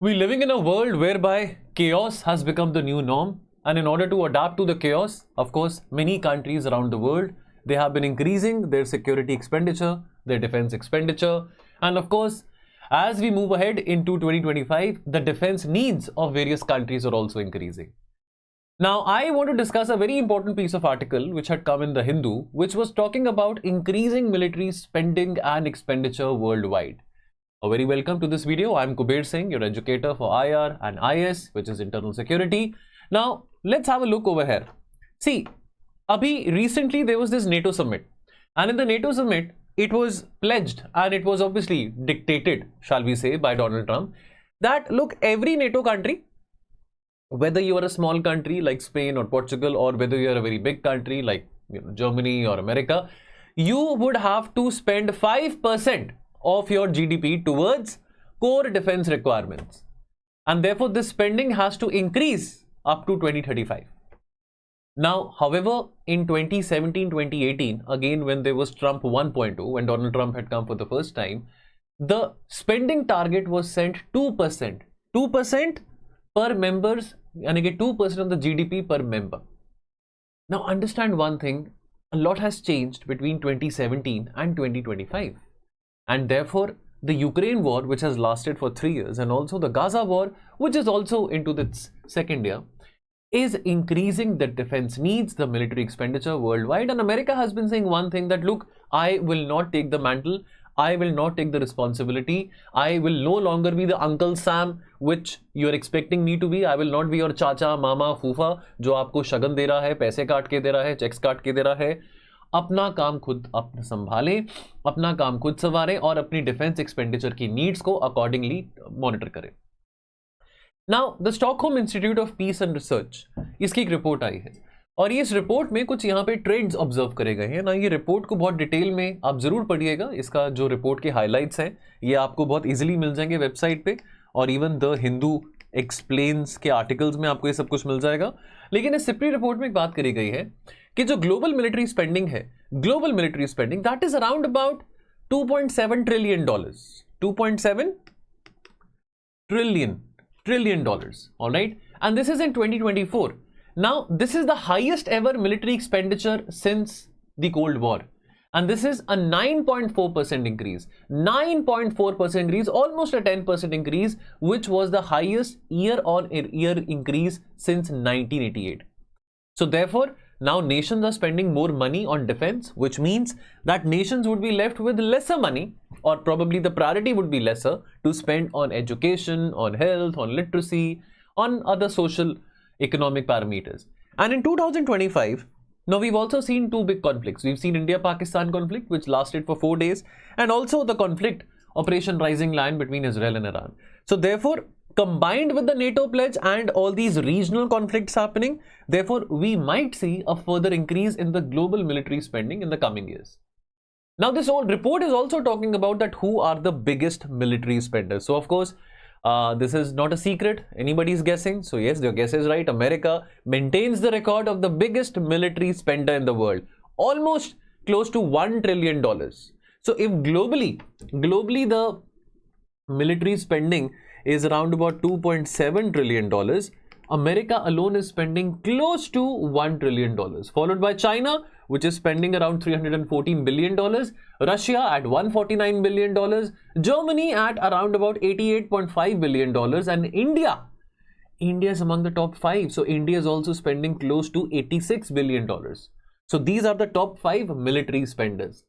We're living in a world whereby chaos has become the new norm, and in order to adapt to the chaos, of course, many countries around the world, they have been increasing their security expenditure, their defense expenditure, and of course, as we move ahead into 2025, the defense needs of various countries are also increasing. Now, I want to discuss a very important piece of article which had come in the Hindu, which was talking about increasing military spending and expenditure worldwide. A very welcome to this video. I'm Kuuber Sir, your educator for IR and IAS, which is internal security. Now, let's have a look over here. See, recently there was this NATO summit, and in the NATO summit, it was pledged and it was obviously dictated, shall we say, by Donald Trump, that look, every NATO country, whether you are a small country like Spain or Portugal, or whether you are a very big country like Germany or America, you would have to spend 5% of your GDP towards core defense requirements, and therefore this spending has to increase up to 2035. Now, however, in 2017-2018, again when there was Trump 1.0, when Donald Trump had come for the first time, the spending target was set 2%. 2% per members, and again 2% of the GDP per member. Now understand one thing, a lot has changed between 2017 and 2025. And therefore, the Ukraine war, which has lasted for 3 years, and also the Gaza war, which is also into its second year, is increasing the defense needs, the military expenditure worldwide. And America has been saying one thing, that look, I will not take the mantle, I will not take the responsibility, I will no longer be the Uncle Sam which you are expecting me to be. I will not be your चाचा, मामा, फूफा जो आपको शगन दे रहा है, पैसे काट के दे रहा है, चेक्स काट के दे रहा है. अपना काम खुद अपना संभाले, अपना काम खुद संवारे और अपनी डिफेंस एक्सपेंडिचर की नीड्स को अकॉर्डिंगली मॉनिटर करें. Now the Stockholm institute of peace and research, इसकी एक रिपोर्ट आई है और ये इस रिपोर्ट में कुछ यहाँ पे ट्रेंड्स ऑब्जर्व करे गए हैं ना. ये रिपोर्ट को बहुत डिटेल में आप जरूर पढ़िएगा. इसका जो रिपोर्ट के हाईलाइट्स हैं ये आपको बहुत इजीली मिल जाएंगे वेबसाइट पे, और इवन द हिंदू एक्सप्लेन्स के आर्टिकल्स में आपको ये सब कुछ मिल जाएगा. लेकिन इस सिपरी रिपोर्ट में एक बात करी गई है कि जो ग्लोबल मिलिट्री स्पेंडिंग है, global military spending that is around about 2.7 trillion dollars, 2.7 trillion dollars, all right, and this is in 2024. Now this is the highest ever military expenditure since the Cold War, and this is a 9.4% increase, 9.4% increase, almost a 10% increase, which was the highest year on year increase since 1988. So therefore, now nations are spending more money on defense, which means that nations would be left with lesser money, or probably the priority would be lesser to spend on education, on health, on literacy, on other social economic parameters. And in 2025, now we've also seen two big conflicts. We've seen India-Pakistan conflict, which lasted for 4 days, and also the conflict, Operation Rising Lion, between Israel and Iran. So therefore, combined with the NATO pledge and all these regional conflicts happening, therefore we might see a further increase in the global military spending in the coming years. Now this whole report is also talking about that who are the biggest military spenders. So of course, this is not a secret, anybody's guessing. So yes, your guess is right. America maintains the record of the biggest military spender in the world, almost close to $1 trillion. So if globally the military spending is around about $2.7 trillion, America alone is spending close to $1 trillion, followed by China, which is spending around $314 billion, Russia at $149 billion, Germany at around about $88.5 billion, and India is among the top 5. So India is also spending close to $86 billion. So these are the top 5 military spenders.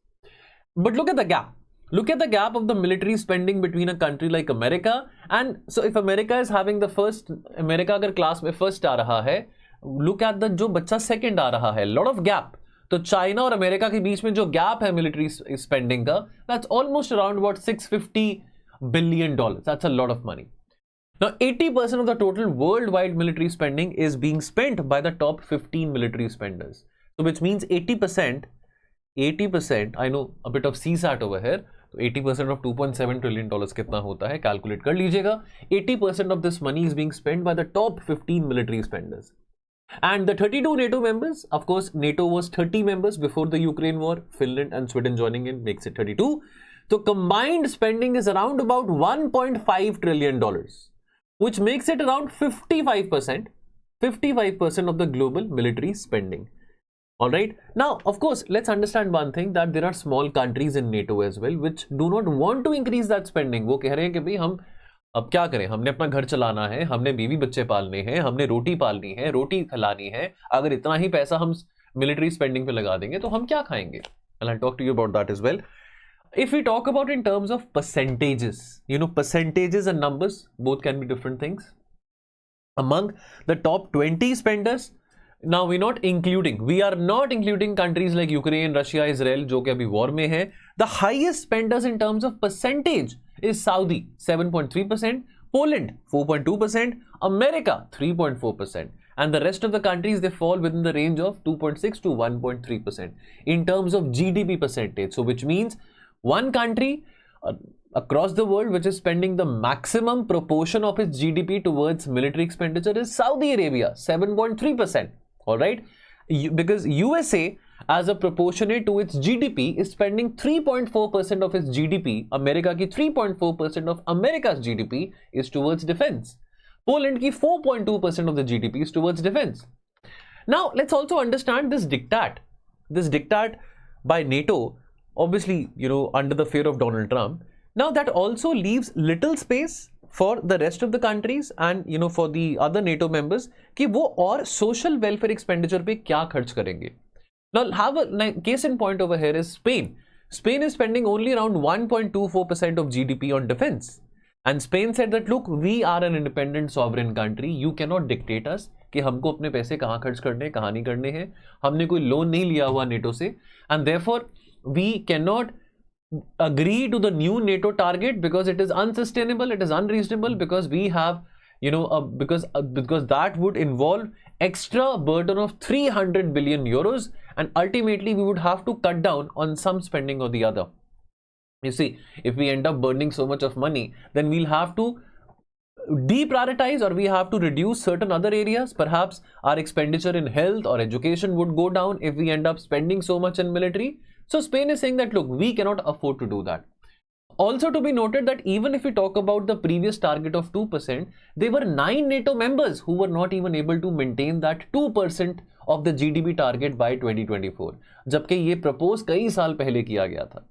But look at the gap. Look at the gap of the military spending between a country like America. And so if America is having the first, America अगर class में first आ रहा है, look at the जो बच्चा second आ रहा है, lot of gap. तो China और अमेरिका के बीच में जो गैप है मिलिट्री स्पेंडिंग का, that's almost around about $650 billion. That's a lot of money. Now 80% of the total worldwide military spending is being spent by the top 15 military spenders. So which means 80%, I know a bit of CSAT over here. तो 80% of $2.7 trillion कितना होता है, calculate कर लीजिएगा. 80% of this money is being spent by the top 15 military spenders. And the 32 NATO members, of course, NATO was 30 members before the Ukraine war. Finland and Sweden joining in makes it 32. So combined spending is around about $1.5 trillion. which makes it around 55% of the global military spending. All right. Now, of course, let's understand one thing, that there are small countries in NATO as well which do not want to increase that spending. वो कह रहे हैं कि भाई हम अब क्या करें, हमने अपना घर चलाना है, हमने बीवी बच्चे पालने हैं, हमने रोटी पालनी है, रोटी खिलानी है, अगर इतना ही पैसा हम मिलिट्री स्पेंडिंग पे लगा देंगे तो हम क्या खाएंगे? And I'll talk to you about that as well. If we talk about in terms of percentages, percentages and numbers both can be different things. Among the top 20 spenders, now we are not including countries like Ukraine, Russia, Israel, जो कि अभी war में है. The highest spenders in terms of percentage is Saudi, 7.3%, Poland, 4.2%, America, 3.4%. And the rest of the countries, they fall within the range of 2.6 to 1.3% in terms of GDP percentage. So which means one country across the world which is spending the maximum proportion of its GDP towards military expenditure is Saudi Arabia, 7.3%. All right, because USA as a proportionate to its GDP is spending 3.4% of its GDP. America ki 3.4% of America's GDP is towards defense. Poland ki 4.2% of the GDP is towards defense. Now let's also understand this diktat by NATO, obviously, under the fear of Donald Trump. Now that also leaves little space for the rest of the countries and for the other NATO members कि वो और social welfare expenditure पे क्या खर्च करेंगे. Now have a case in point over here is Spain. Spain is spending only around 1.24% of GDP on defense. And Spain said that look, we are an independent sovereign country. You cannot dictate us कि हमको अपने पैसे कहाँ खर्च करने हैं, कहाँ नहीं करने हैं. हमने कोई लोन नहीं लिया हुआ NATO से, and therefore we cannot agree to the new NATO target because it is unsustainable, it is unreasonable, because we have because that would involve extra burden of 300 billion euros, and ultimately we would have to cut down on some spending or the other. You see, if we end up burning so much of money, then we'll have to deprioritize or we have to reduce certain other areas. Perhaps our expenditure in health or education would go down if we end up spending so much in military. So Spain is saying that look, we cannot afford to do that. Also to be noted that even if we talk about the previous target of 2%, there were 9 NATO members who were not even able to maintain that 2% of the GDP target by 2024. जबकि ये propose कई साल पहले किया गया था.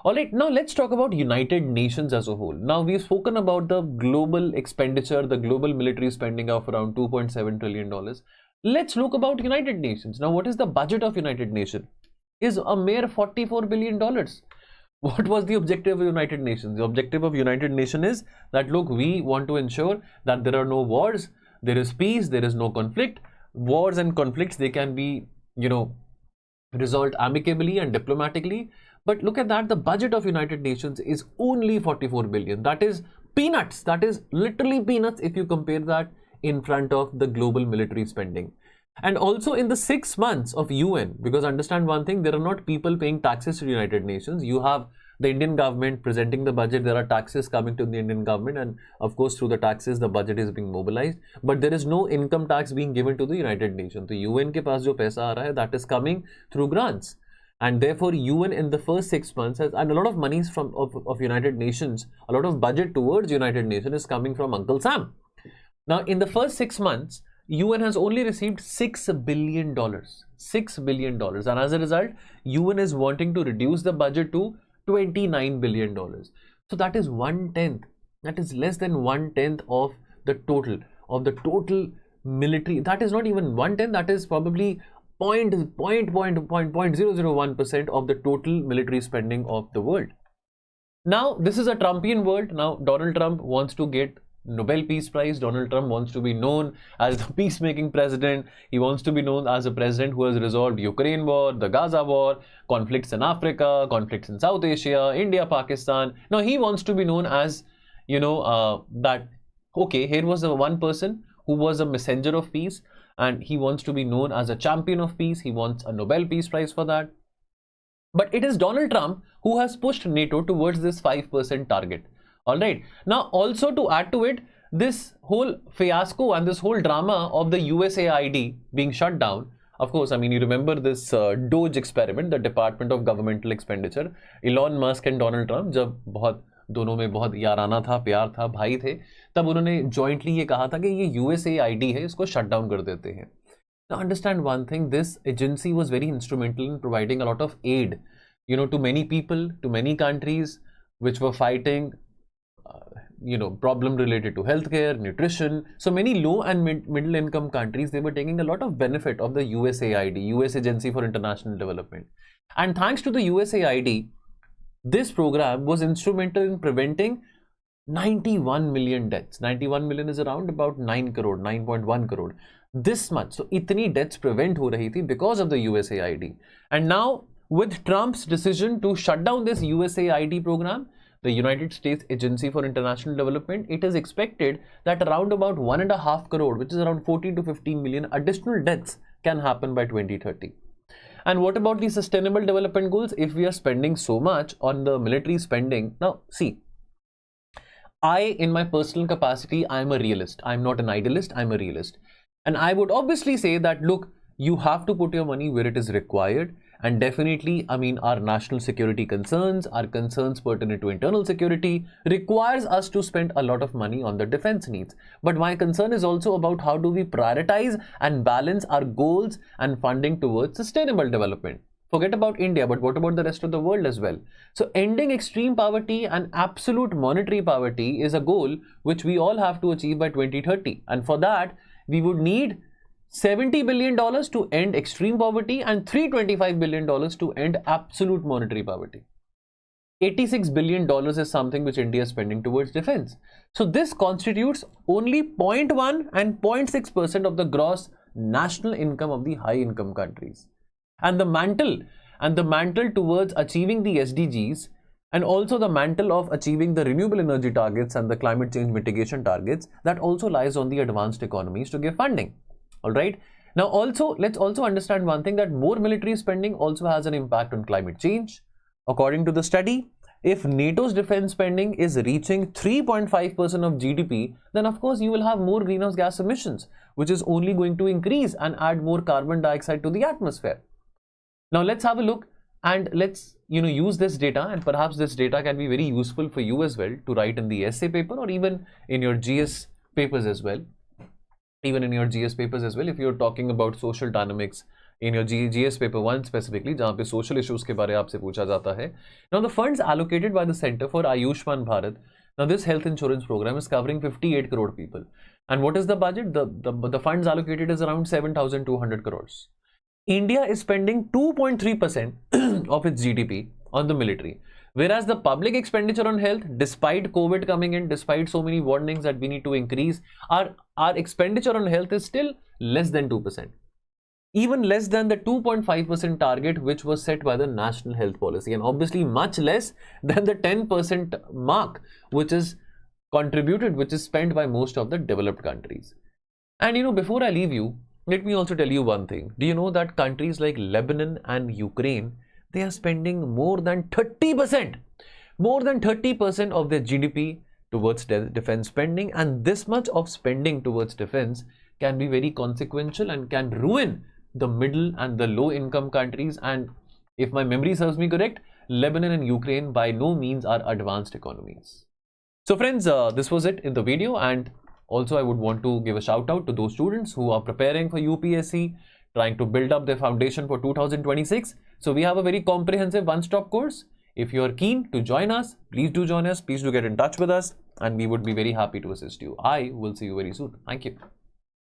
Alright, now let's talk about United Nations as a whole. Now we've spoken about the global expenditure, the global military spending of around $2.7 trillion. Let's look about United Nations. Now what is the budget of United Nations? Is a mere $44 billion. What was the objective of United Nations? The objective of United Nations is that look, we want to ensure that there are no wars, there is peace, there is no conflict. Wars and conflicts, they can be, resolved amicably and diplomatically. But look at that, the budget of United Nations is only 44 billion. That is peanuts. That is literally peanuts if you compare that in front of the global military spending. And also in the 6 months of UN, because understand one thing, there are not people paying taxes to the United Nations. You have the Indian government presenting the budget, there are taxes coming to the Indian government, and of course through the taxes the budget is being mobilized, but there is no income tax being given to the United Nations. So UN के पास जो पैसा आ रहा है, that is coming through grants. And therefore UN in the first 6 months has, and a lot of monies from of United Nations, a lot of budget towards United Nations is coming from Uncle Sam. Now in the first 6 months, UN has only received $6 billion. $6 billion. And as a result, UN is wanting to reduce the budget to $29 billion. So that is 1/10. That is less than 1/10 of the total military. That is not even 1/10. That is probably 0.001% of the total military spending of the world. Now, this is a Trumpian world. Now, Donald Trump wants to get Nobel Peace Prize. Donald Trump wants to be known as the peacemaking president. He wants to be known as a president who has resolved Ukraine war, the Gaza war, conflicts in Africa, conflicts in South Asia, India, Pakistan. Now he wants to be known as, that, okay, here was the one person who was a messenger of peace, and he wants to be known as a champion of peace. He wants a Nobel Peace Prize for that. But it is Donald Trump who has pushed NATO towards this 5% target. Alright, now also to add to it, this whole fiasco and this whole drama of the USAID being shut down. Of course, I mean, you remember this DOGE experiment, the Department of Governmental Expenditure. Elon Musk and Donald Trump, जब बहुत दोनों में बहुत याराना था, प्यार था, भाई थे, तब उन्होंने जॉइंटली ये कहा था कि ये USAID है, इसको शट डाउन कर देते हैं. Now understand one thing, this agency was very instrumental in providing a lot of aid, to many people, to many countries which were fighting problem related to healthcare, nutrition. So many low and middle income countries, they were taking a lot of benefit of the USAID, US Agency for International Development. And thanks to the USAID, this program was instrumental in preventing 91 million deaths. 91 million is around about 9 crore, 9.1 crore. This much. So itni deaths prevent ho rahi thi because of the USAID. And now with Trump's decision to shut down this USAID program, the United States Agency for International Development, it is expected that around about 1.5 crore, which is around 14 to 15 million additional deaths can happen by 2030. And what about the sustainable development goals? If we are spending so much on the military spending, now see, in my personal capacity, I'm a realist. I'm not an idealist, I'm a realist. And I would obviously say that, look, you have to put your money where it is required. And definitely, our national security concerns, our concerns pertinent to internal security requires us to spend a lot of money on the defense needs. But my concern is also about how do we prioritize and balance our goals and funding towards sustainable development. Forget about India, but what about the rest of the world as well? So ending extreme poverty and absolute monetary poverty is a goal which we all have to achieve by 2030. And for that, we would need $70 billion to end extreme poverty and $325 billion to end absolute monetary poverty. $86 billion is something which India is spending towards defense. So this constitutes only 0.1 and 0.6% of the gross national income of the high income countries. And the mantle towards achieving the SDGs and also the mantle of achieving the renewable energy targets and the climate change mitigation targets, that also lies on the advanced economies to give funding. All right. Now also, let's also understand one thing, that more military spending also has an impact on climate change. According to the study, if NATO's defense spending is reaching 3.5% of GDP, then of course you will have more greenhouse gas emissions, which is only going to increase and add more carbon dioxide to the atmosphere. Now let's have a look and let's use this data, and perhaps this data can be very useful for you as well to write in the essay paper or even in your GS papers as well. Even in your GS papers as well, if you're talking about social dynamics in your GS paper 1 specifically, जहाँ पे social issues के बारे आपसे पूछा जाता है. Now the funds allocated by the Center for Ayushman Bharat, now this health insurance program is covering 58 crore people. And what is the budget? The funds allocated is around 7,200 crores. India is spending 2.3% of its GDP on the military. Whereas the public expenditure on health, despite COVID coming in, despite so many warnings that we need to increase, our expenditure on health is still less than 2%. Even less than the 2.5% target which was set by the National Health Policy, and obviously much less than the 10% mark which is contributed, which is spent by most of the developed countries. And before I leave you, let me also tell you one thing. Do you know that countries like Lebanon and Ukraine, they are spending more than 30% of their GDP towards defense spending, and this much of spending towards defense can be very consequential and can ruin the middle and the low income countries. And if my memory serves me correct, Lebanon and Ukraine by no means are advanced economies. So friends, this was it in the video, and also I would want to give a shout out to those students who are preparing for UPSC, trying to build up their foundation for 2026. So we have a very comprehensive one-stop course. If you are keen to join us, please do join us. Please do get in touch with us, and we would be very happy to assist you. I will see you very soon. Thank you.